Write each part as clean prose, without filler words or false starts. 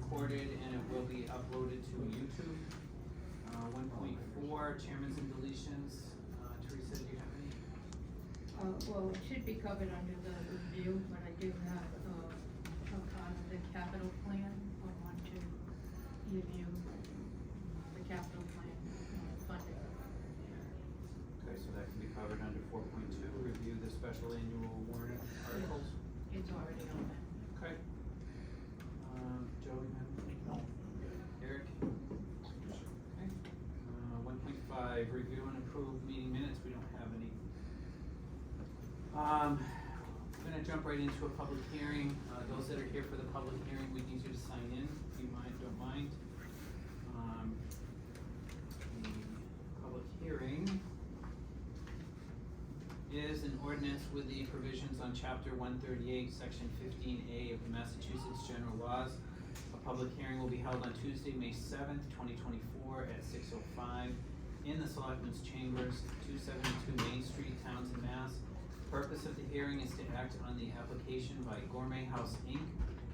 recorded and it will be uploaded to YouTube. 1.4, chairmans and deletions. Teresa, do you have any? Well, it should be covered under the review, but I do have, a part of the capital plan. I want to give you the capital plan funding. Okay, so that can be covered under 4.2, review the special annual warrant articles. It's already on that. Okay. Joe, you have anything? No. Eric? Okay. 1.5, review and approve meeting minutes, we don't have any. I'm gonna jump right into a public hearing. Those that are here for the public hearing, we need you to sign in, if you don't mind. The public hearing is an ordinance with the provisions on chapter 138, section 15A of the Massachusetts General Laws. A public hearing will be held on Tuesday, May 7th, 2024 at 6:05 in the Selectmen's Chambers, 272 Main Street, Townsend, Mass. Purpose of the hearing is to act on the application by Gourmet House Inc.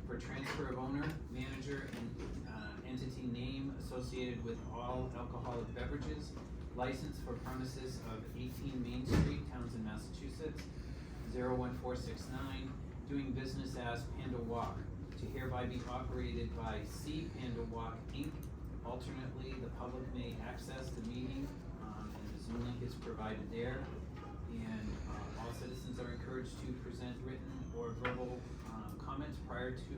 for transfer of owner, manager, and entity name associated with all alcoholic beverages, license for premises of 18 Main Street, Townsend, Massachusetts, 01469, doing business as Panda Walk, to hereby be operated by C Panda Walk Inc. Alternately, the public may access the meeting, and the Zoom link is provided there. And all citizens are encouraged to present written or verbal comments prior to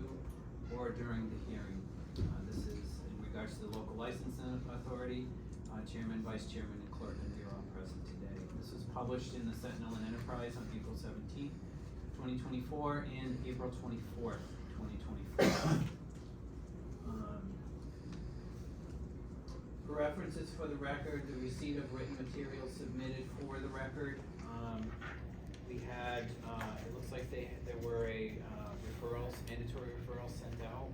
or during the hearing. This is in regards to the local licensing authority, chairman, vice chairman, and clerk, and they are all present today. This was published in the Sentinel and Enterprise on April 17th, 2024, and April 24th, 2024. For references for the record, the receipt of written materials submitted for the record. We had, it looks like there were referrals, mandatory referrals sent out.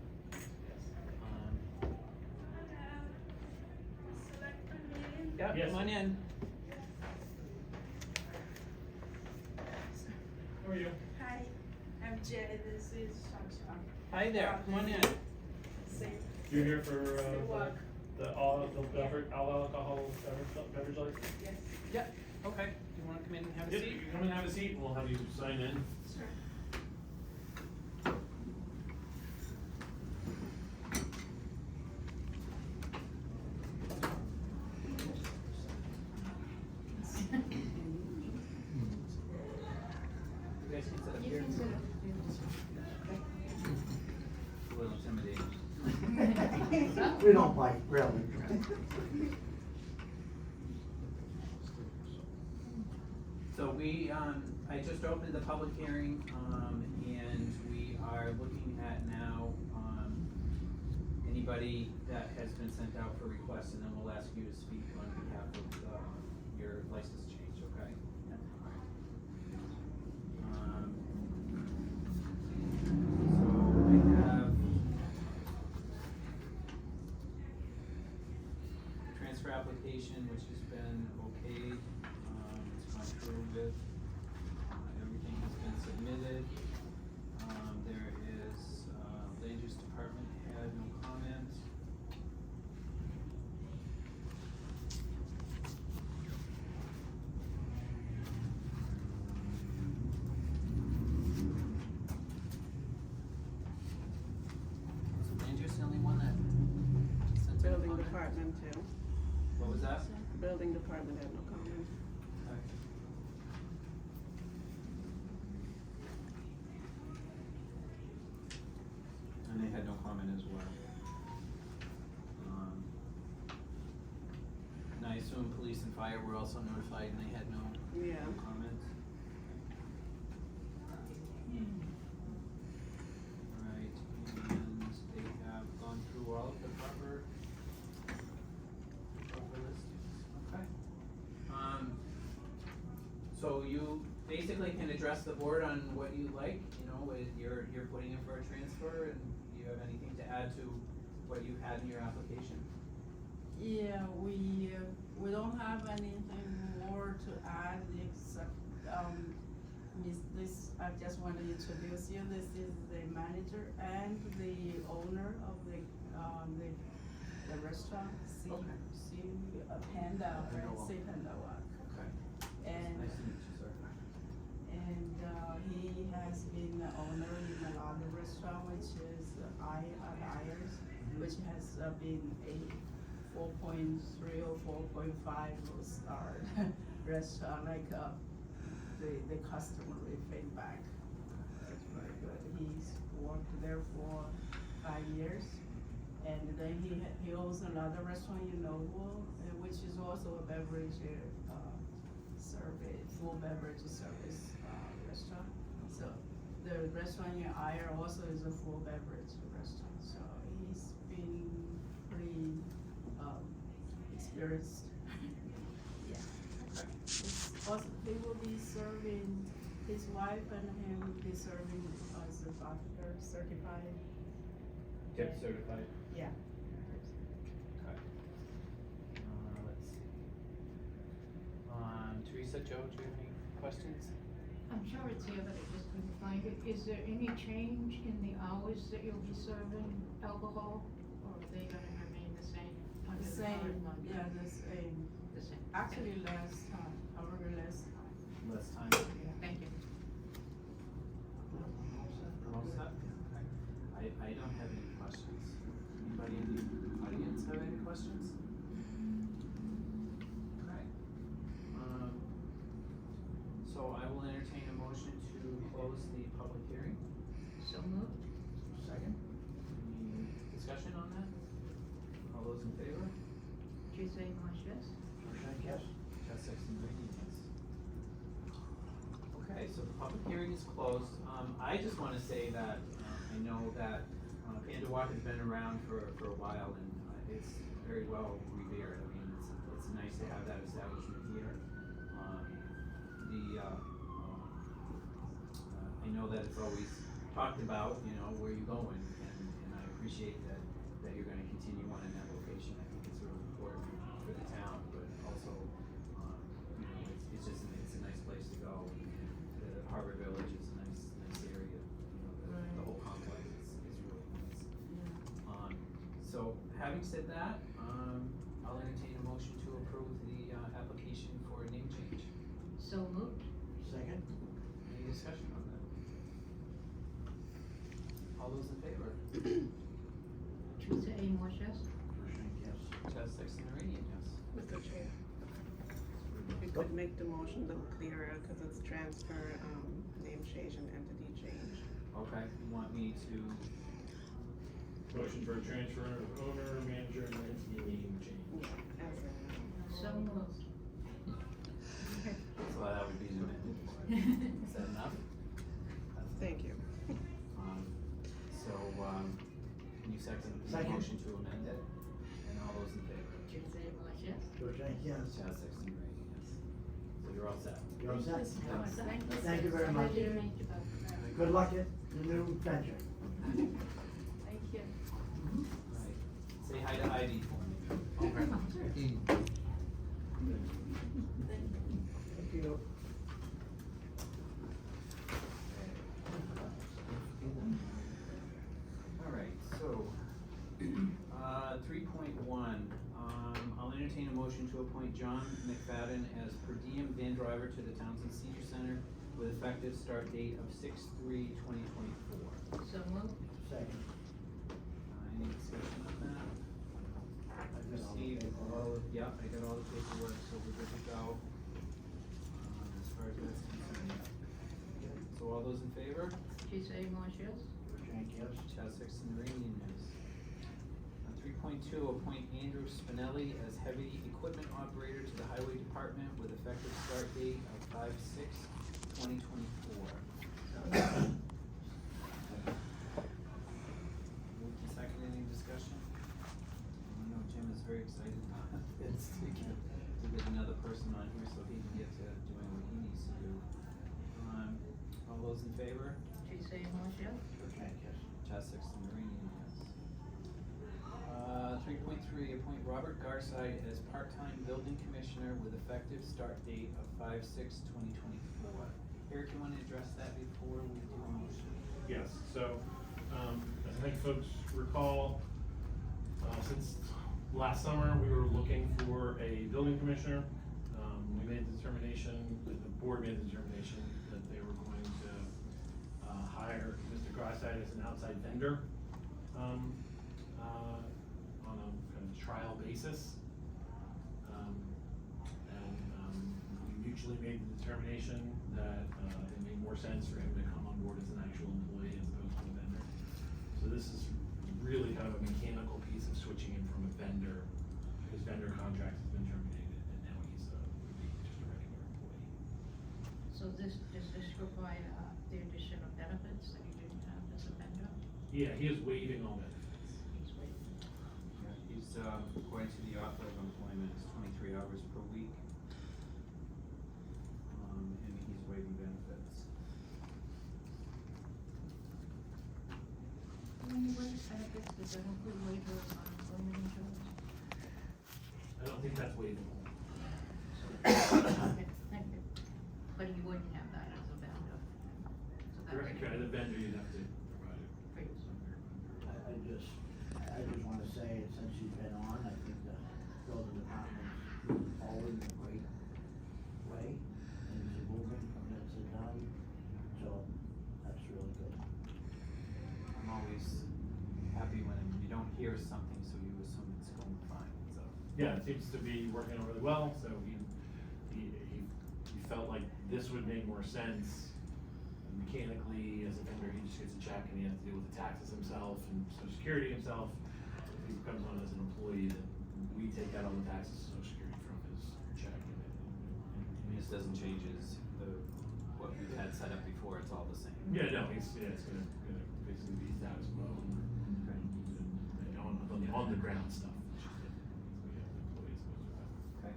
Yep, Yes. come on in. How are you? Hi, I'm Jenny, this is Shanshan. Hi there, come on in. You're here for, work. all alcohol beverage license? Yes. Yep, okay. Do you wanna come in and have a Yep, seat? you can come and have a seat, and we'll have you sign in. Sure. You guys can sit up You here. can sit up. A little intimidating. We don't bite, really. So I just opened the public hearing, and we are looking at now, anybody that has been sent out for requests, and then we'll ask you to speak on behalf of, your license change, okay? So I have transfer application, which has been okayed, it's gone through with, everything has been submitted. There is, land use department had no comments. Is land use the only one that sent out a Building comment? department too. What was that? Building department had no comment. Okay. And they had no comment as well. And I assume police and fire were also notified and they had no Yeah. comments? Alright, and they have gone through all of the proper listings, okay. So you basically can address the board on what you like, with you're putting in for a transfer, and do you have anything to add to what you had in your application? Yeah, we don't have anything more to add except, this I just want to introduce you, this is the manager and the owner of the restaurant, Okay. Panda, I know right, of. See Panda Walk. Okay. And, Nice to meet you, sir. and, he has been the owner in a lot of restaurant, which is Ayers, which has been a 4.3 or 4.5 star restaurant, like, the customer feedback. That's very good. He's worked there for 5 years. And then he owns another restaurant in Noble, which is also a beverage, service, full beverage service, restaurant. So the restaurant in Ayer also is a full beverage restaurant, so he's been pretty, experienced. Yeah. It's also, he will be serving, his wife and him will be serving as a butler, certified. Tip certified? Yeah. Okay. Let's see. Teresa, Joe, do you have any questions? I'm sure it's here, but I just couldn't find it. Is there any change in the hours that you'll be serving alcohol, or are they gonna remain the same? under The current same, one? yeah, the same. The same. Actually, less time, however, less time. Less time? Thank you. All set? Okay. I don't have any questions. Anybody in the audience have any questions? Okay. So I will entertain a motion to close the public hearing. So moved. Second? Any discussion on that? All those in favor? Teresa Marsh, yes? Bojang, yes. Chad Sexton Green, yes. Okay, so the public hearing is closed. I just wanna say that, I know that, Panda Walk has been around for a while and, it's very well revered. I mean, it's nice to have that establishment here. I know that it's always talked about, you know, where you're going, and I appreciate that you're gonna continue on in that location. I think it's really important for the town, but also, you know, it's just, it's a nice place to go. The Harbor Village is a nice area, you know, the whole complex is really nice. So having said that, I'll entertain a motion to approve the, application for a name change. So moved. Second? Any discussion on that? All those in favor? Teresa Marsh, yes? Bojang, yes. Chad Sexton Iranian, yes. Mr. Chair, we could make the motion a little clearer, cause it's transfer, name change and entity change. Okay, you want me to, Motion for transfer of owner, manager, and name change. Yeah, as a, So moved. so that would be the amended. Is that enough? thank you. So, can you second the Second. motion to amend it? And all those in favor? Teresa Marsh, yes? Bojang, yes. Chad Sexton Iranian, yes. So you're all set. You're all set? Thank you. Thank you very much. Pleasure to meet you both. Good luck at the new venture. Thank you. Right. Say hi to Ivy for me. Thank you. All right, so, 3.1, I'll entertain a motion to appoint John McFadden as per diem van driver to the Townsend Senior Center with effective start date of 6/3/2024. So moved. Second. Any discussion on that? I've received all of, yeah, I got all the paperwork, so we're good to go. As far as that's concerned. So all those in favor? Teresa Marsh, yes? Bojang, yes. Chad Sexton Iranian, yes. 3.2, appoint Andrew Spinelli as heavy equipment operator to the Highway Department with effective start date of 5/6/2024. Moved and seconded, any discussion? I know Jim is very excited about this, to get another person on here so he can get to doing what he needs to do. All those in favor? Teresa Marsh, yes? Bojang, yes. Chad Sexton Iranian, yes. 3.3, appoint Robert Garside as part-time building commissioner with effective start date of 5/6/2024. Eric, you wanna address that before we do a motion? Yes, so, as I think folks recall, since last summer, we were looking for a building commissioner. We made the determination, the board made the determination that they were going to, hire Mr. Grasside as an outside vendor, on a kind of trial basis. We mutually made the determination that, it made more sense for him to come on board as an actual employee as opposed to a vendor. So this is really kind of a mechanical piece of switching him from a vendor. His vendor contract has been terminated, and now he's, would be just a regular employee. So does this require, the addition of benefits that you didn't have as a vendor? Yeah, he is waiving all benefits. He's waiting. He's, according to the offer of employment, it's 23 hours per week. And he's waiving benefits. When you waive benefits, does that include waiver of unemployment insurance? I don't think that's waivable. Okay, thank you. But you wouldn't have that as a vendor. So that Correct, would- as a vendor, you'd have to provide it. Great. I just wanna say, since you've been on, I think the building department's moving forward in a great way. Things are moving from that to done, so that's really good. I'm always happy when you don't hear something, so you assume it's going fine, so. Yeah, it seems to be working out really well, so he felt like this would make more sense. Mechanically, as a vendor, he just gets a check and he has to deal with the taxes himself and social security himself. If he comes on as an employee, then we take out all the taxes and social security from his check. And this doesn't change what we've had set up before, it's all the same. Yeah, no, it's gonna basically be status quo. And on the ground stuff. We have the employees go through that. Okay,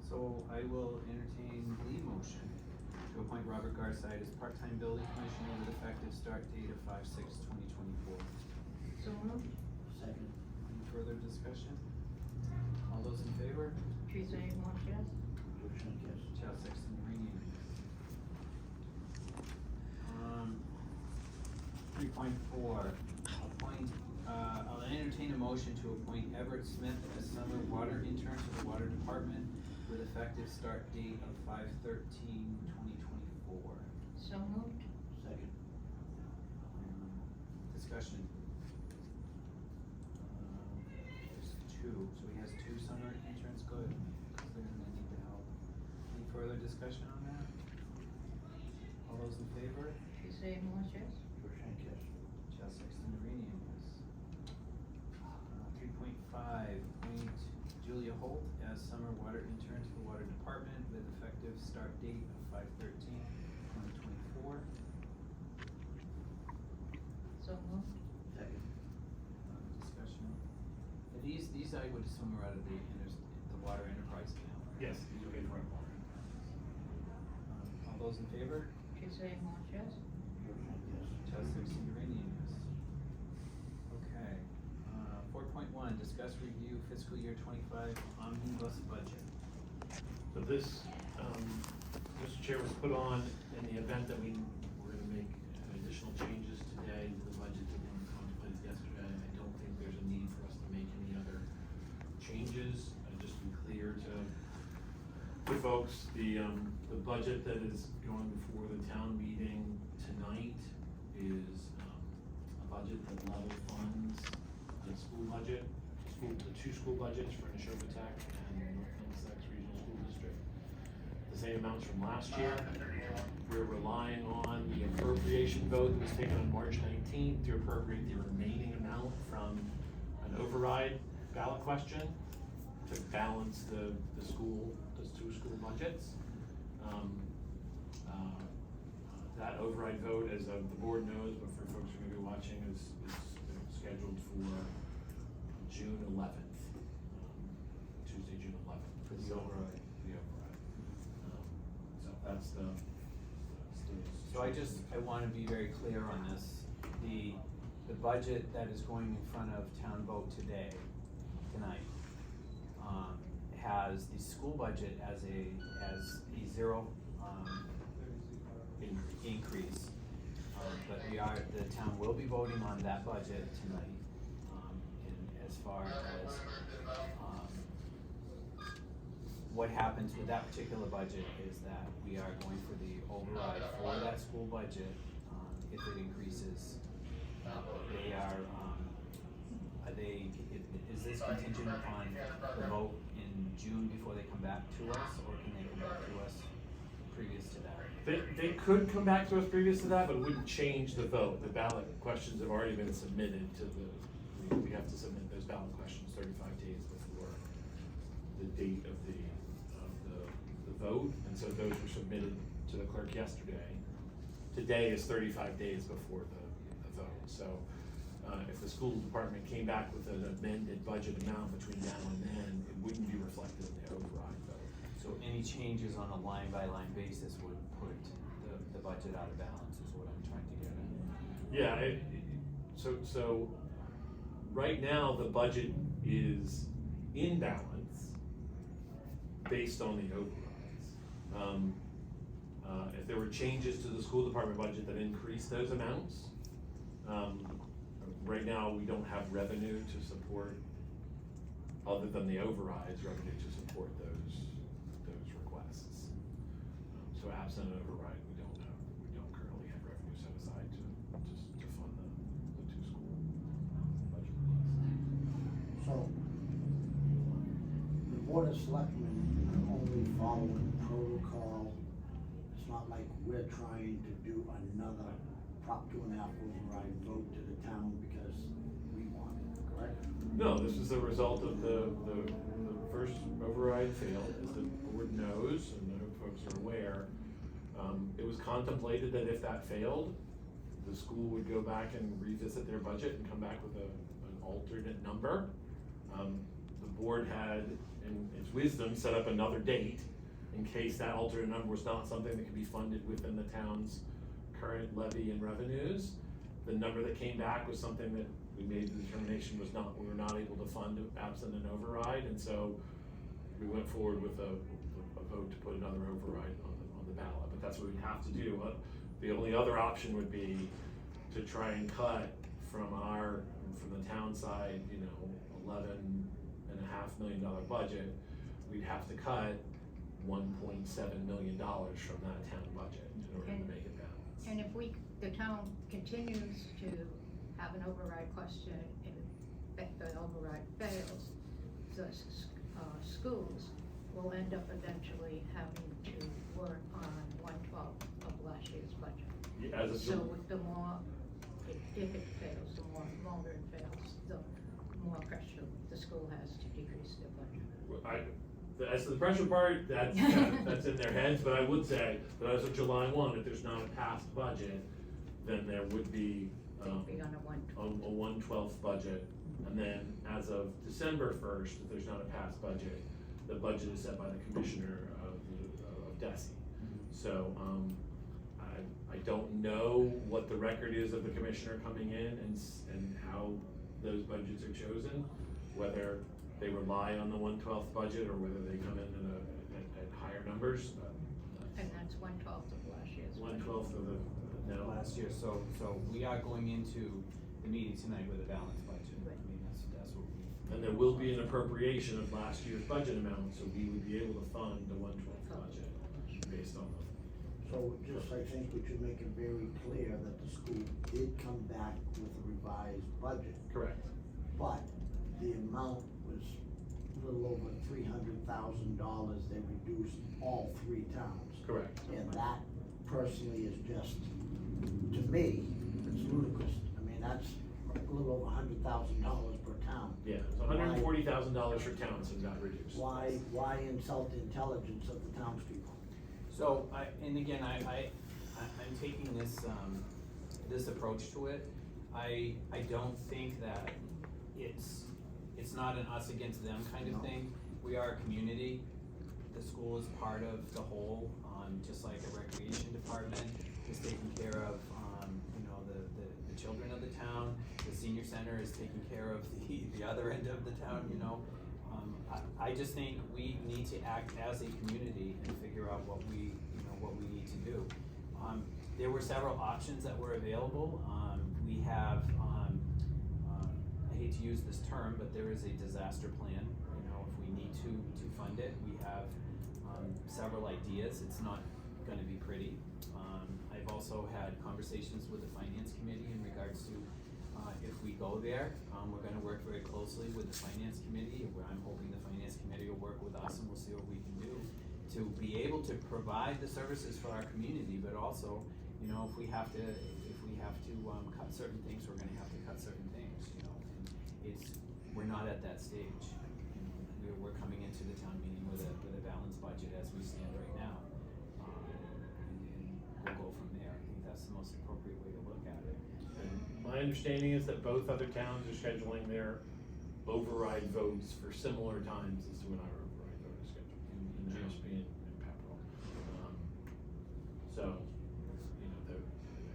so I will entertain the motion to appoint Robert Garside as part-time building commissioner with effective start date of 5/6/2024. So moved. Second. Any further discussion? All those in favor? Teresa A. March, yes? Motion, yes. Chad Sexton, Meridian. 3.4, I'll entertain a motion to appoint Everett Smith as summer water intern to the water department with effective start date of 5/13/2024. So moved. Second. Discussion. There's two, so he has two summer interns, good, because they're gonna need the help. Any further discussion on that? All those in favor? Teresa A. March, yes? Motion, yes. Chad Sexton, Meridian, yes. 3.5, appoint Julia Holt as summer water intern to the water department with effective start date of 5/13/2024. So moved. Second. Discussion. These I would assume are out of the water enterprise account. Yes, he's looking for a water. All those in favor? Teresa A. March, yes? Motion, yes. Chad Sexton, Uranian, yes. Okay, 4.1, discuss review fiscal year 25 omnibus budget. So this, Mr. Chair, was put on in the event that we were gonna make additional changes today to the budget that we contemplated yesterday. I don't think there's a need for us to make any other changes. Just to be clear to folks, the budget that is going before the town meeting tonight is, a budget that level funds the school budget, the two school budgets for Neshoba-Tech and North Middlesex Regional School District. The same amounts from last year. We're relying on the appropriation vote that was taken on March 19th to appropriate the remaining amount from an override ballot question to balance the two school budgets. That override vote, as the board knows, but for folks who are gonna be watching, is scheduled for June 11th, Tuesday, June 11th. For the override. The override. So that's the. So I wanna be very clear on this. The budget that is going in front of town vote tonight, has the school budget as a zero, increase. But the town will be voting on that budget tonight. And as far as, what happens with that particular budget is that we are going for the override for that school budget, if it increases. Is this contingent upon the vote in June before they come back to us, or can they come back to us previous to that? They could come back to us previous to that, but it wouldn't change the vote. The ballot questions have already been submitted to we have to submit those ballot questions 35 days before the date of the vote, and so those were submitted to the clerk yesterday. Today is 35 days before the vote, so if the school department came back with an amended budget amount between now and then, it wouldn't be reflected in the override vote. So any changes on a line-by-line basis would put the budget out of balance, is what I'm trying to get at. Yeah, so right now, the budget is in balance based on the overrides. If there were changes to the school department budget that increased those amounts, right now, we don't have revenue to support, other than the overrides, revenue to support those requests. So absent an override, we don't currently have revenue set aside to fund the two school budget requests. So, the Board of Selectmen are only following protocol. It's not like we're trying to do another Prop 2.5 override vote to the town because we want it, correct? No, this is the result of the first override failed, as the board knows, and I hope folks are aware. It was contemplated that if that failed, the school would go back and revisit their budget and come back with an alternate number. The board had, in its wisdom, set up another date in case that alternate number was not something that could be funded within the town's current levy and revenues. The number that came back was something that we made the determination we were not able to fund absent an override, and so we went forward with a vote to put another override on the ballot, but that's what we'd have to do. The only other option would be to try and cut from the town side, $11.5 million budget. We'd have to cut $1.7 million from that town budget in order to make it balance. And if the town continues to have an override question and the override fails, the schools will end up eventually having to work on 1/12 of last year's budget. Yeah, as So the more, if it fails, the more longer it fails, the more pressure the school has to decrease their budget. As to the pressure part, that's in their heads, but I would say that as of July 1, if there's not a passed budget, then there would be They'd be on a 1/12. a 1/12 budget. And then as of December 1st, if there's not a passed budget, the budget is set by the commissioner of DESI. So, I don't know what the record is of the commissioner coming in and how those budgets are chosen, whether they rely on the 1/12 budget or whether they come in at higher numbers. And that's 1/12 of last year's budget. 1/12 of the, no. Last year, so we are going into the meeting tonight with a balanced budget. Right. I mean, that's what we. And there will be an appropriation of last year's budget amount, so we would be able to fund the 1/12 budget based on them. So just, I think we should make it very clear that the school did come back with a revised budget, Correct. but the amount was a little over $300,000. They reduced all three towns. Correct. And that personally is just, to me, it's ludicrous. I mean, that's a little over $100,000 per town. Yeah, it's $140,000 for Townsend got reduced. Why insult the intelligence of the townspeople? So, I'm taking this approach to it. I don't think that it's not an us against them kind of thing. We are a community. The school is part of the whole, just like a recreation department is taking care of, the children of the town. The senior center is taking care of the other end of the town, I just think we need to act as a community and figure out what we need to do. there were several options that were available. We have, I hate to use this term, but there is a disaster plan. You know, if we need to fund it, we have several ideas. It's not gonna be pretty. I've also had conversations with the finance committee in regards to if we go there, we're gonna work very closely with the finance committee, where I'm hoping the finance committee will work with us and we'll see what we can do to be able to provide the services for our community, but also, you know, if we have to cut certain things, we're gonna have to cut certain things, you know, and we're not at that stage. You know, we're coming into the town meeting with a balanced budget as we stand right now. And we'll go from there. I think that's the most appropriate way to look at it. And my understanding is that both other towns are scheduling their override votes for similar times as to when our override vote is scheduled, in Mashpee and Pepperell. So, you know, I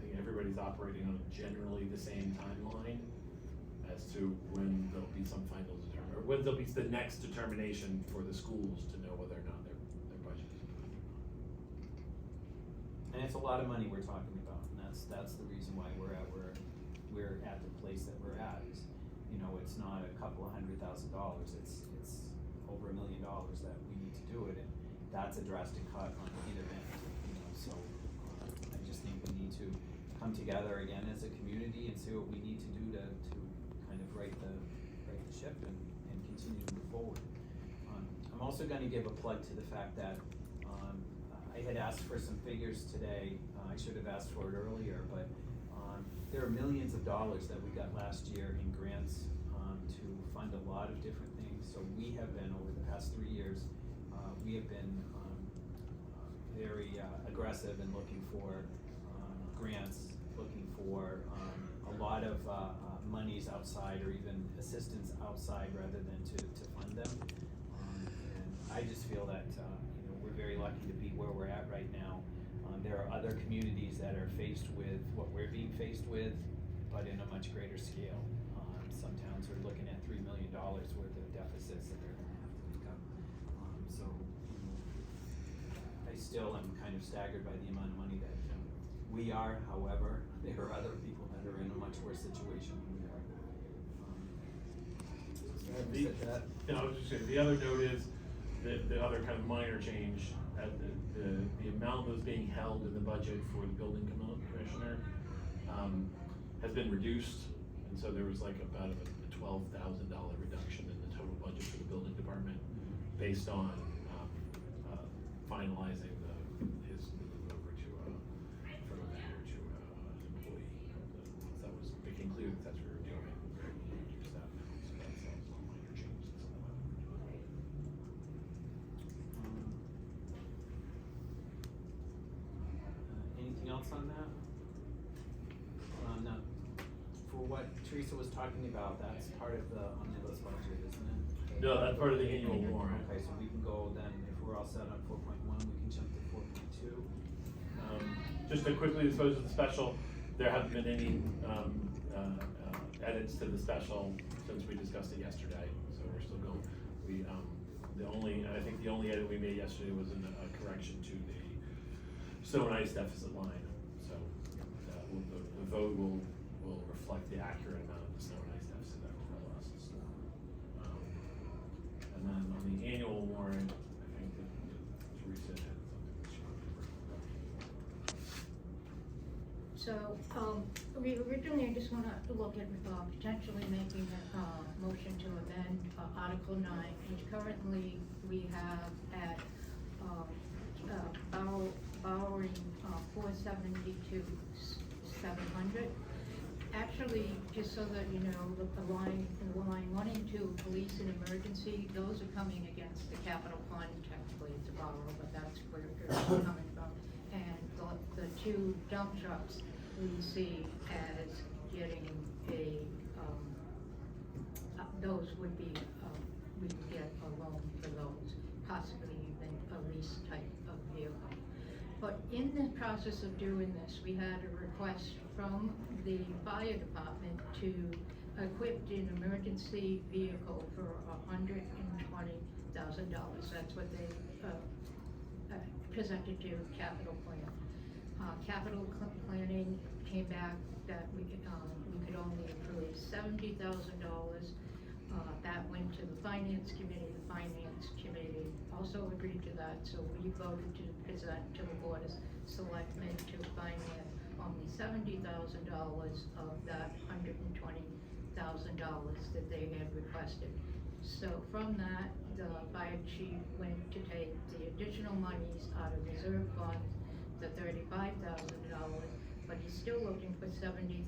think everybody's operating on generally the same timeline as to when there'll be some final determination, or when there'll be the next determination for the schools to know whether or not their budget is approved. And it's a lot of money we're talking about, and that's the reason why we're at the place that we're at, is, you know, it's not a couple of $100,000, it's over $1 million that we need to do it, and that's a drastic cut on either end, you know, so, I just think we need to come together again as a community and see what we need to do to kind of right the ship and continue to move forward. I'm also gonna give a plug to the fact that, I had asked for some figures today. I should have asked for it earlier, but there are millions of dollars that we got last year in grants to fund a lot of different things. So we have been, over the past 3 years, we have been very aggressive in looking for grants, looking for a lot of monies outside, or even assistance outside rather than to fund them. And I just feel that you know, we're very lucky to be where we're at right now. There are other communities that are faced with what we're being faced with, but in a much greater scale. Some towns are looking at $3 million worth of deficits that they're gonna have to make up. So, you know, I still am kind of staggered by the amount of money that we are. However, there are other people that are in a much worse situation than we are. Having said that, I was just saying, the other note is the other kind of minor change, the amount that was being held in the budget for the building commissioner has been reduced, and so there was like about a $12,000 reduction in the total budget for the building department based on finalizing his move over to from a vendor to an employee. That was, it became clear that that's what we were doing. Reduce that now, so that's a minor change. anything else on that? No. For what Teresa was talking about, that's part of the omnibus budget, isn't it? No, that's part of the annual warrant. Okay, so we can go then, if we're all set on 4.1, we can jump to 4.2. Just to quickly dispose of the special, there haven't been any edits to the special since we discussed it yesterday, so we're still going. I think the only edit we made yesterday was a correction to the snow and ice deficit line. So the vote will reflect the accurate amount of the snow and ice deficit that we're lost. And then on the annual warrant, I think that Teresa had something that she wanted to bring up. So, originally I just wanna look at, potentially making a, motion to amend, Article 9, which currently we have at, borrowing, 472,700. Actually, just so that you know, the line 1 and 2, police and emergency, those are coming against the capital fund. Technically, it's a borrow, but that's where it's coming from. And the 2 dump trucks we see as getting a, those would be, we could get a loan for those, possibly even a lease type of vehicle. But in the process of doing this, we had a request from the fire department to equip an emergency vehicle for $120,000. That's what they presented to capital plan. Capital planning came back that we could only approve $70,000. That went to the finance committee. The finance committee also agreed to that, so we voted to present to the board of selectmen to finance only $70,000 of that $120,000 that they had requested. So from that, the fire chief went to take the additional monies out of reserve funds, the $35,000, but he's still looking for $70,000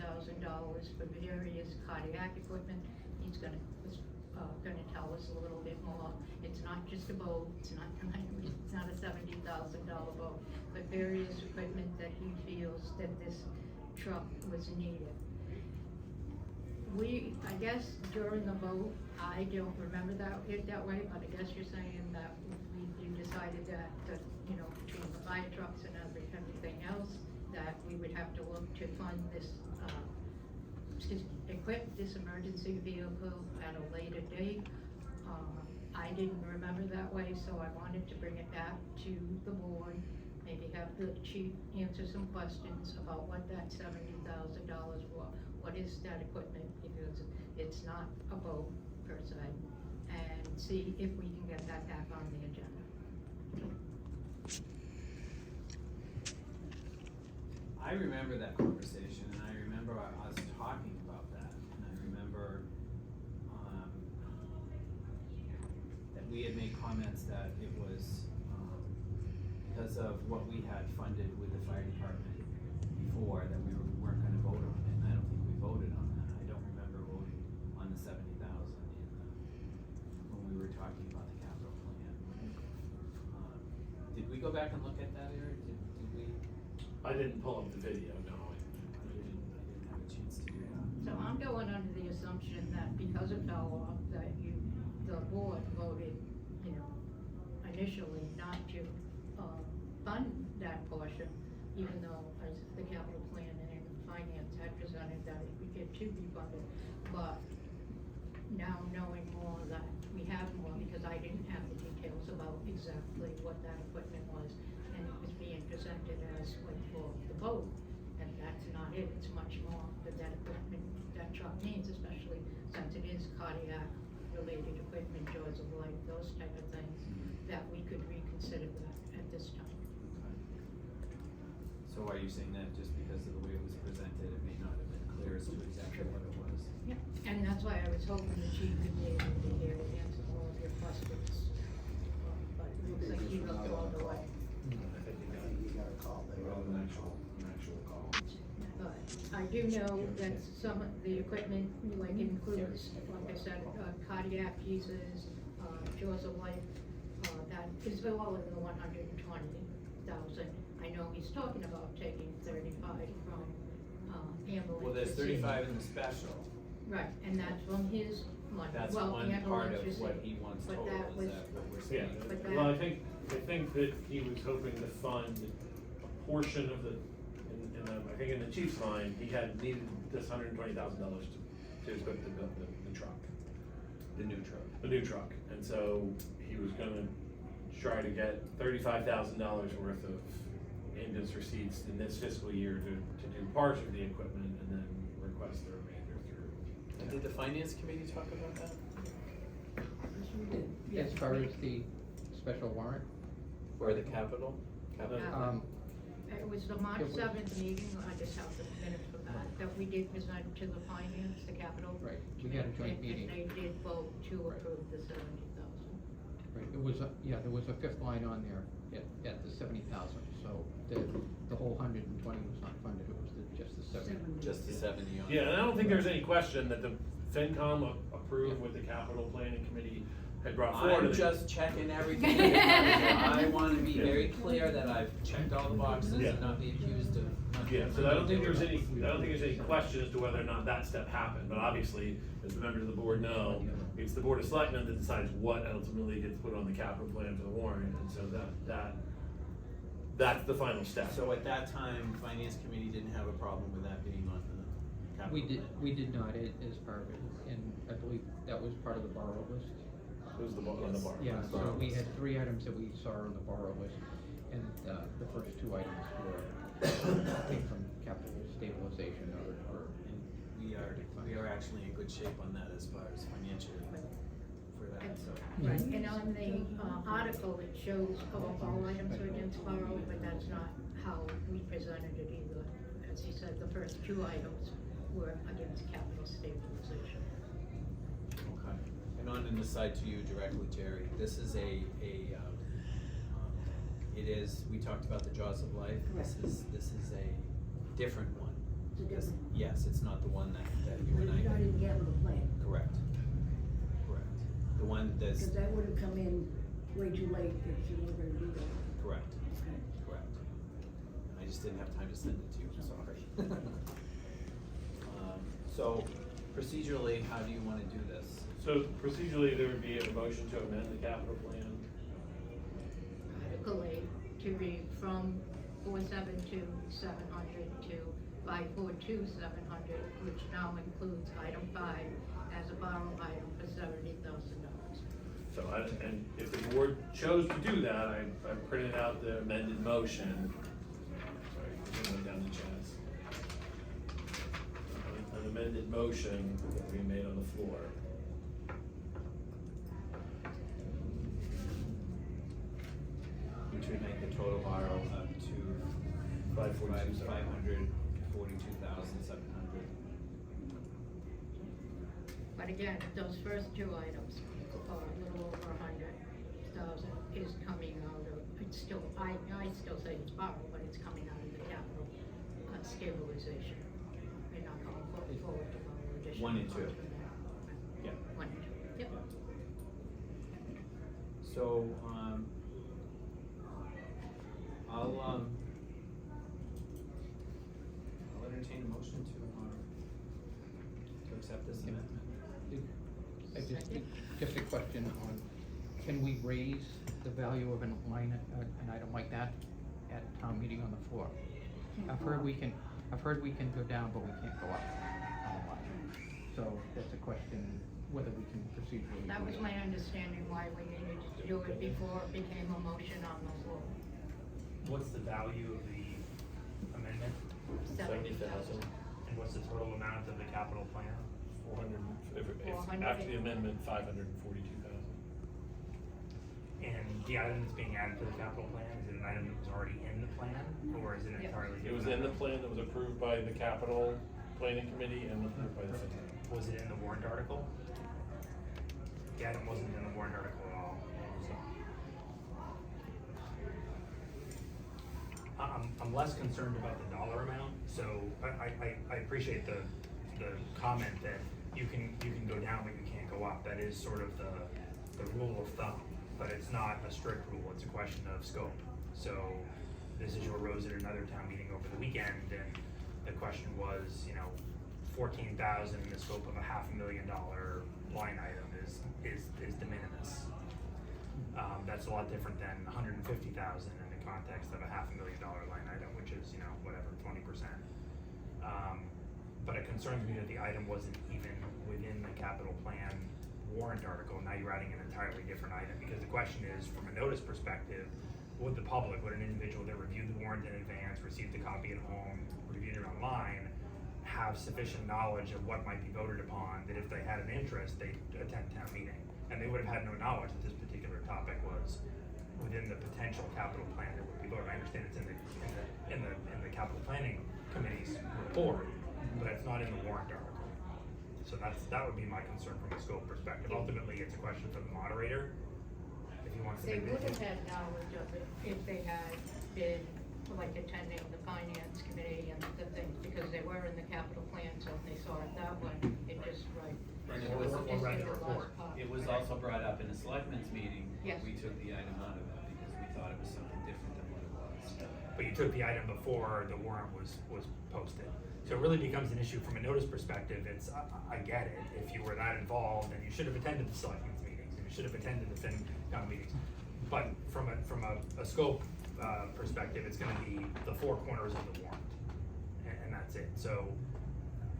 for various cardiac equipment. He's gonna tell us a little bit more. It's not just a boat, it's not a $70,000 boat, but various equipment that he feels that this truck was needed. I guess during the vote, I don't remember it that way, but I guess you're saying that you decided that, between the fire trucks and everything else, that we would have to look to fund this, equip this emergency vehicle at a later date. I didn't remember that way, so I wanted to bring it back to the board, maybe have the chief answer some questions about what that $70,000 was. What is that equipment, because it's not a boat per se, and see if we can get that back on the agenda. I remember that conversation, and I remember us talking about that, and I remember, that we had made comments that it was, because of what we had funded with the fire department before, that we weren't gonna vote on it, and I don't think we voted on that. I don't remember voting on the $70,000 when we were talking about the capital plan. Did we go back and look at that, Eric? Did we? I didn't pull up the video, no. I didn't have a chance to do that. So I'm going under the assumption that because it fell off, that the board voted, initially not to, fund that portion, even though as the capital plan and finance had presented that it would get to be funded. But now knowing more that we have more, because I didn't have the details about exactly what that equipment was, and it was being presented as like for the boat, and that's not it, it's much more that equipment, that truck needs, especially since it is cardiac related equipment, jaws of life, those type of things, that we could reconsider that at this time. So are you saying that just because of the way it was presented, it may not have been clear as to exactly what it was? Yeah, and that's why I was hoping the chief would be able to hear and answer all of your questions. But it looks like he looked all the way. I think you got a call there. An actual call. But I do know that some of the equipment, like includes, like I said, cardiac pieces, jaws of life, that is all in the 120,000. I know he's talking about taking 35 from, ambulance. Well, there's receipts. 35 in the special. Right, and that's from his money. That's Well, one part ambulance of what receipt. he wants But total, that is was- that what we're Yeah, saying? But well, I that- think that he was hoping to fund a portion of the, I think in the chief's mind, he had needed this $120,000 to equip the truck. The new truck. The new truck, and so he was gonna try to get $35,000 worth of ambulance receipts in this fiscal year to do part of the equipment and then request the remainder through. And did the finance committee talk about that? As far as the special warrant, Or the capital? It was the March It was- 7th meeting, I just have the minutes for that we did present to the finance, the capital. right, we had a joint And meeting. they did vote to Right. approve the 70,000. Right, it was, there was a fifth line on there at the 70,000, so the whole 120 was not funded, it was just the 70. Just the 70 on. Yeah, and I don't think there's any question that the FinCom approved what the capital planning committee had brought forward. I'm just checking everything. I wanna be very clear that I've checked all the boxes Yeah. and not be accused of not. Yeah, so I don't think there's any question as to whether or not that step happened, but obviously, as the members of the board know, it's the Board of Selectmen that decides what ultimately gets put on the capital plan for the warrant, and so that's the final step. So at that time, finance committee didn't have a problem with that being on the capital plan? We did not, as part of it, and I believe that was part of the borrow list. It was on the bar. Yeah, so we had 3 items that we saw on the borrow list, and the first 2 items were actually in good shape on that as far as financially for that, so. Right, and on the, article, it shows all items are against borrow, but that's not how we presented it either. As he said, the first two items were against capital stabilization. Okay. And on an aside to you directly, Jerry, this is it is, we talked about the jaws of life. This is a different one. It's a different one. Yes, it's not the one that you and I. It's not in the capital plan, Correct. Correct. The one that's, because that would have come in way too late if you were gonna do that. correct, Okay. correct. I just didn't have time to send it to you, I'm sorry. So procedurally, how do you wanna do this? So procedurally, there would be a motion to amend the capital plan. Article 8 to read from 472 700 to 542 700, which now includes item 5 as a borrow item for $70,000. So and if the board chose to do that, I printed out the amended motion. Sorry, going down the chest. An amended motion that we made on the floor. Which would make the total borrow up to 542,700. 542,700. But again, those first two items, a little over 100,000 is coming out of, it's still, I still say it's borrowed, but it's coming out of the capital stabilization. You're not going forward to borrow additional. 1 and 2. funds from there. Yeah. 1 and 2, yep. So, I'll entertain a motion to accept this amendment. Just a question on, can we raise the value of an item like that at town meeting on the floor? I've heard we can go down, but we can't go up on a line. So that's a question whether we can procedurally. That do was it. my understanding why we needed to do it before it became a motion on the floor. What's the value of the amendment? 70,000. And what's the total amount of the capital plan? 400, $400. after the amendment, 542,000. And the item that's being added to the capital plan, is it an item that was already in the plan, or is it an Yeah. entirely It different? was in the item? plan that was approved by the capital planning committee and approved by the FinCom. Was it in the warrant article? The item wasn't in the warrant article at all. So. I'm less concerned about the dollar amount, so I appreciate the comment that you can go down but you can't go up. That is sort of the rule of thumb, but it's not a strict rule, it's a question of scope. So this issue arose at another town meeting over the weekend, and the question was, 14,000 in the scope of a $500,000 line item is de minimis. That's a lot different than 150,000 in the context of a $500,000 line item, which is, whatever, 20%. But it concerns me that the item wasn't even within the capital plan warrant article. Now you're adding an entirely different item, because the question is, from a notice perspective, would the public, would an individual that reviewed the warrant in advance, received a copy at home, reviewed it online, have sufficient knowledge of what might be voted upon, that if they had an interest, they'd attend town meeting? And they would have had no knowledge that this particular topic was within the potential capital plan that would be voted. I understand it's in the capital planning committee's report, but it's not in the warrant article. So that would be my concern from a scope perspective. Ultimately, it's a question for the moderator, if he wants to They make would have it. had knowledge of it if they had been, like, attending the finance committee and the things, because they were in the capital plan, so if they saw it that way, it just, right. And it Or was, read the Just in report. last part. it was also brought up in a selectmen's meeting. Yes. We took the item out of it because we thought it was something different than what it was. But you took the item before the warrant was posted. So it really becomes an issue from a notice perspective. I get it. If you were that involved, then you should have attended the selectmen's meetings, and you should have attended the FinCom meetings. But from a scope perspective, it's gonna be the four corners of the warrant, and that's it. So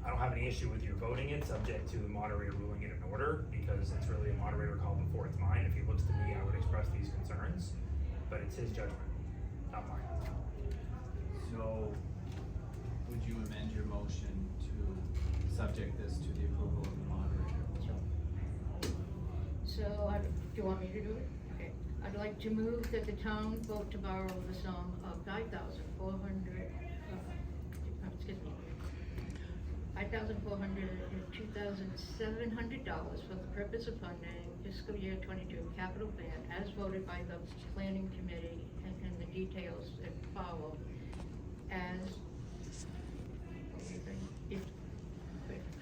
I don't have any issue with you voting it, subject to the moderator ruling it in order, because it's really a moderator call before it's mine. If he looks to me, I would express these concerns, but it's his judgment, not mine. So, would you amend your motion to subject this to the approval of the moderator. So, do you want me to do it? Okay. I'd like to move that the town vote to borrow the sum of $2,700 for the purpose of funding fiscal year 22 capital plan as voted by the planning committee and the details that follow as if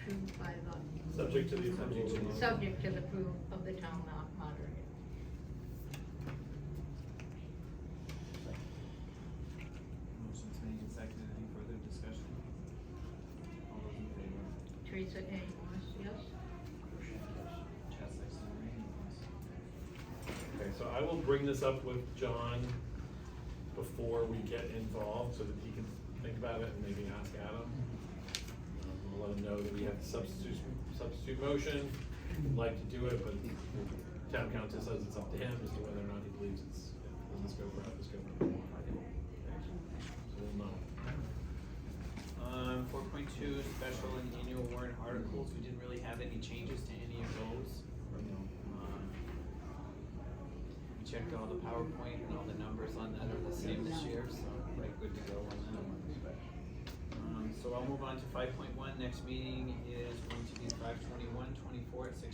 approved by the. Subject to the approval. Subject to the approval of the town moderator. Motion's made and seconded. Any further discussion? All those in favor? Teresa A. Morris, yes? Chad Sexton, Ray, yes. Okay, so I will bring this up with John before we get involved, so that he can think about it and maybe ask Adam. We'll let him know that we have substitute motion, we'd like to do it, but town council says it's up to him as to whether or not he believes it's, let's go for it, let's go for it. So we'll know. 4.2, special and annual warrant articles, we didn't really have any changes to any of those. We checked all the PowerPoint and all the numbers on that are the same this year, so we're good to go on that one. So I'll move on to 5.1, next meeting is going to be 5/21/24 at 6 p.m.